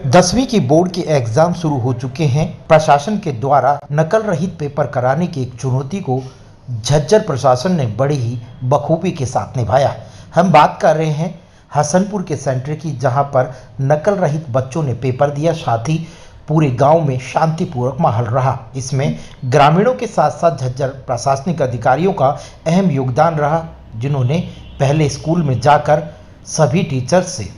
10वीं की बोर्ड के एग्जाम शुरू हो चुके हैं। प्रशासन के द्वारा नकल रहित पेपर कराने की एक चुनौती को झज्जर प्रशासन ने बड़ी ही बखूबी के साथ निभाया। हम बात कर रहे हैं हसनपुर के सेंटर की, जहां पर नकल रहित बच्चों ने पेपर दिया। साथ ही पूरे गांव में शांतिपूर्वक माहौल रहा। इसमें ग्रामीणों के साथ साथ झज्जर प्रशासनिक अधिकारियों का अहम योगदान रहा, जिन्होंने पहले स्कूल में जाकर सभी टीचर्स से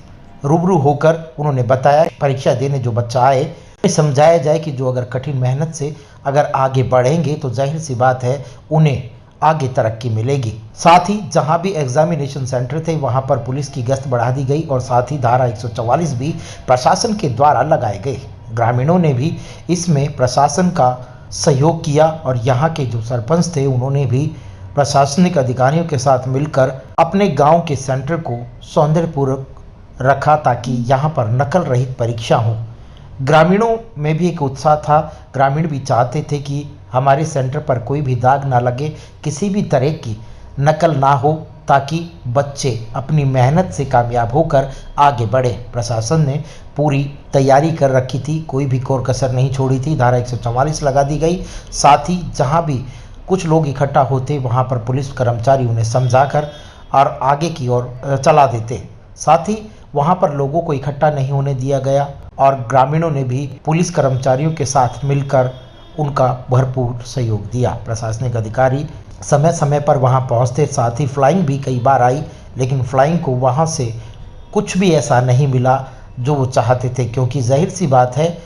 रूबरू होकर उन्होंने बताया परीक्षा देने जो बच्चा आए समझाया जाए कि जो अगर कठिन मेहनत से अगर आगे बढ़ेंगे तो जाहिर सी बात है उन्हें आगे तरक्की मिलेगी। साथ ही जहां भी एग्जामिनेशन सेंटर थे वहां पर पुलिस की गश्त बढ़ा दी गई और साथ ही धारा 144 भी प्रशासन के द्वारा लगाए गए। ग्रामीणों ने भी इसमें प्रशासन का सहयोग किया और यहाँ के जो सरपंच थे उन्होंने भी प्रशासनिक अधिकारियों के साथ मिलकर अपने गांव के सेंटर को सौंदर्यपूर्वक रखा ताकि यहाँ पर नकल रहित परीक्षा हो। ग्रामीणों में भी एक उत्साह था। ग्रामीण भी चाहते थे कि हमारे सेंटर पर कोई भी दाग ना लगे, किसी भी तरह की नकल ना हो, ताकि बच्चे अपनी मेहनत से कामयाब होकर आगे बढ़े। प्रशासन ने पूरी तैयारी कर रखी थी, कोई भी कोर कसर नहीं छोड़ी थी। धारा 144 लगा दी गई। साथ ही जहाँ भी कुछ लोग इकट्ठा होते वहाँ पर पुलिस कर्मचारी उन्हें समझाकर और आगे की ओर चला देते। साथ ही वहां पर लोगों को इकट्ठा नहीं होने दिया गया और ग्रामीणों ने भी पुलिस कर्मचारियों के साथ मिलकर उनका भरपूर सहयोग दिया। प्रशासनिक अधिकारी समय समय पर वहां पहुंचते, साथ ही फ्लाइंग भी कई बार आई, लेकिन फ्लाइंग को वहां से कुछ भी ऐसा नहीं मिला जो वो चाहते थे, क्योंकि जाहिर सी बात है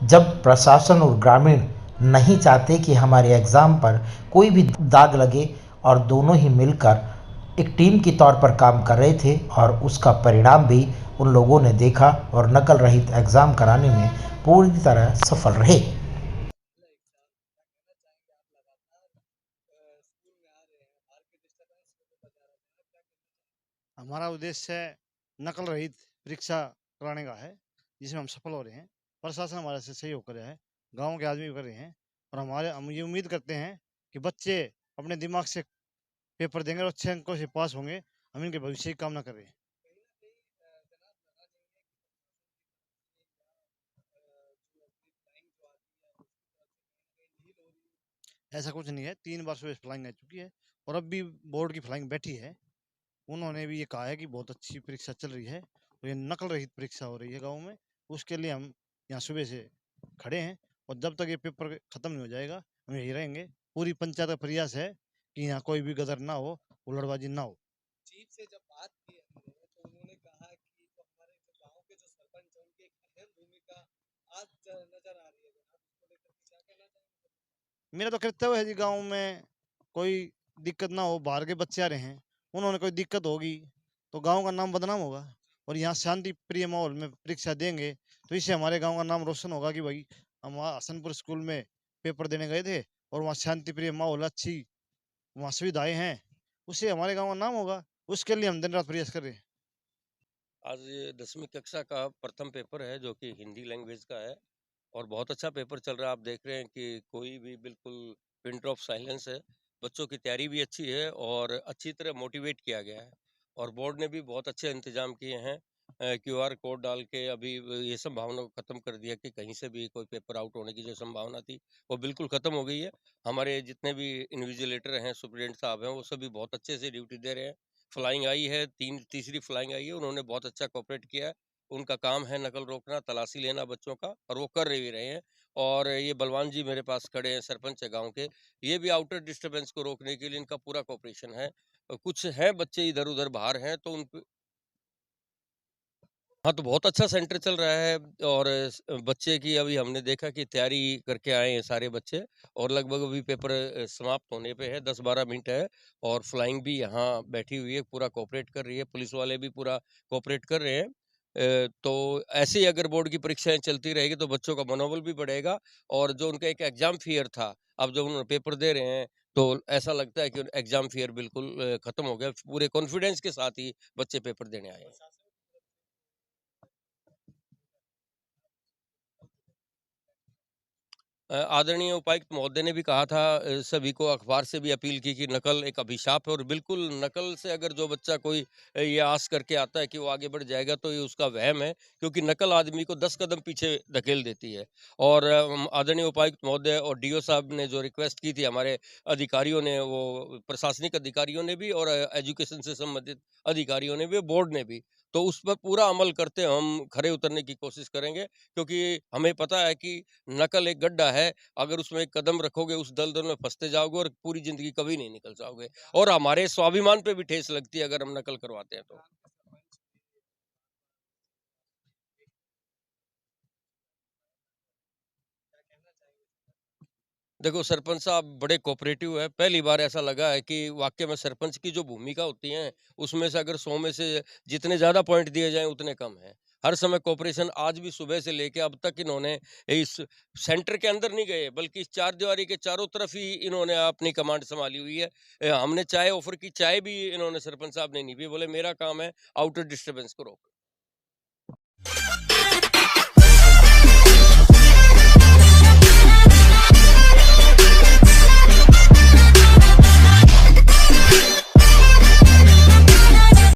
जब प्रशासन और ग्रामीण नहीं चाहते कि हमारे एग्ज़ाम पर कोई भी दाग लगे और दोनों ही मिलकर एक टीम के तौर पर काम कर रहे थे और उसका परिणाम भी उन लोगों ने देखा और नकल रहित एग्ज़ाम कराने में पूरी तरह सफल रहे। हमारा उद्देश्य नकल रहित परीक्षा कराने का है, जिसमें हम सफल हो रहे हैं। प्रशासन हमारे से सहयोग कर रहा है, गांव के आदमी भी कर रहे हैं और हम ये उम्मीद करते हैं कि बच्चे अपने दिमाग से पेपर देंगे और अच्छे अंकों से पास होंगे। हम इनके भविष्य की कामना कर रहे हैं। ऐसा कुछ नहीं है, 3 बार सुबह फ्लाइंग आ चुकी है और अब भी बोर्ड की फ्लाइंग बैठी है। उन्होंने भी ये कहा है कि बहुत अच्छी परीक्षा चल रही है और ये नकल रहित परीक्षा हो रही है गाँव में। उसके लिए हम यहाँ सुबह से खड़े हैं और जब तक ये पेपर खत्म नहीं हो जाएगा हम यही रहेंगे। पूरी पंचायत का प्रयास है कि यहाँ कोई भी गदर ना हो, हुल्लड़बाजी ना हो। चीफ से जब बात की हमने तो उन्होंने कहा कि जो हमारे जो गांव के जो सरपंच हैं उनकी एक अहम भूमिका आज नजर आ रही है। जनाब, इसको लेकर के क्या कहना चाहेंगे? मेरा तो कर्तव्य है जी, गाँव में कोई दिक्कत ना हो। बाहर के बच्चे आ रहे हैं, उन्होंने कोई दिक्कत होगी तो गाँव का नाम बदनाम होगा। और यहाँ शांति प्रिय माहौल में परीक्षा देंगे तो इससे हमारे गाँव का नाम रोशन होगा कि भाई हम वहाँ हसनपुर स्कूल में पेपर देने गए थे और वहाँ शांति प्रिय माहौल, अच्छी वहाँ सुविधाएं हैं, उससे हमारे गाँव का नाम होगा। उसके लिए हम दिन रात प्रयास कर रहे हैं। आज ये 10वीं कक्षा का प्रथम पेपर है जो कि हिंदी लैंग्वेज का है और बहुत अच्छा पेपर चल रहा है। आप देख रहे हैं कि कोई भी बिल्कुल पिन ड्रॉप साइलेंस है। बच्चों की तैयारी भी अच्छी है और अच्छी तरह मोटिवेट किया गया है और बोर्ड ने भी बहुत अच्छे इंतजाम किए हैं। क्यूआर कोड डाल के अभी ये संभावना को खत्म कर दिया कि कहीं से भी कोई पेपर आउट होने की जो संभावना थी वो बिल्कुल खत्म हो गई है। हमारे जितने भी इन्विजिलेटर हैं, सुप्रीडेंट साहब हैं, वो सभी बहुत अच्छे से ड्यूटी दे रहे हैं। फ्लाइंग आई है, तीसरी फ्लाइंग आई है, उन्होंने बहुत अच्छा कोऑपरेट किया है। उनका काम है नकल रोकना, तलाशी लेना बच्चों का, और वो कर भी रहे हैं। और ये बलवान जी मेरे पास खड़े हैं, सरपंच है गाँव के, ये भी आउटर डिस्टर्बेंस को रोकने के लिए इनका पूरा कोऑपरेशन है। कुछ हैं बच्चे इधर-उधर बाहर हैं तो उन हाँ, तो बहुत अच्छा सेंटर चल रहा है और बच्चे की अभी हमने देखा कि तैयारी करके आए हैं सारे बच्चे और लगभग अभी पेपर समाप्त होने पे है, 10-12 मिनट है और फ्लाइंग भी यहाँ बैठी हुई है, पूरा कोऑपरेट कर रही है, पुलिस वाले भी पूरा कोऑपरेट कर रहे हैं। तो ऐसे ही अगर बोर्ड की परीक्षाएँ चलती रहेगी तो बच्चों का मनोबल भी बढ़ेगा और जो उनका एक एग्ज़ाम फ़ियर था, अब जब उन्होंने पेपर दे रहे हैं, तो ऐसा लगता है कि एग्ज़ाम फ़ियर बिल्कुल खत्म हो गया। पूरे कॉन्फिडेंस के साथ ही बच्चे पेपर देने आए हैं। आदरणीय उपायुक्त महोदय ने भी कहा था, सभी को अखबार से भी अपील की कि नकल एक अभिशाप है और बिल्कुल नकल से अगर जो बच्चा कोई ये आस करके आता है कि वो आगे बढ़ जाएगा तो ये उसका वहम है, क्योंकि नकल आदमी को 10 कदम पीछे धकेल देती है। और आदरणीय उपायुक्त महोदय और डीओ साहब ने जो रिक्वेस्ट की थी, हमारे अधिकारियों ने, वो प्रशासनिक अधिकारियों ने भी और एजुकेशन से संबंधित अधिकारियों ने भी, बोर्ड ने भी, तो उस पर पूरा अमल करते हम खरे उतरने की कोशिश करेंगे, क्योंकि हमें पता है कि नकल एक गड्ढा है। अगर उसमें एक कदम रखोगे उस दलदल में फँसते जाओगे और पूरी ज़िंदगी कभी नहीं निकल जाओगे, और हमारे स्वाभिमान पे भी ठेस लगती है अगर हम नकल करवाते हैं तो। देखो, सरपंच साहब बड़े कोऑपरेटिव है। पहली बार ऐसा लगा है कि वाक़ई में सरपंच की जो भूमिका होती है, उसमें से अगर 100 में से जितने ज़्यादा पॉइंट दिए जाएँ उतने कम हैं। हर समय कोऑपरेशन, आज भी सुबह से लेके अब तक इन्होंने इस सेंटर के अंदर नहीं गए, बल्कि इस चारदीवारी के चारों तरफ ही इन्होंने अपनी कमांड सँभाली हुई है। हमने चाय ऑफ़र की, चाय भी इन्होंने, सरपंच साहब ने नहीं पी, बोले मेरा काम है आउटर डिस्टर्बेंस को रोकना।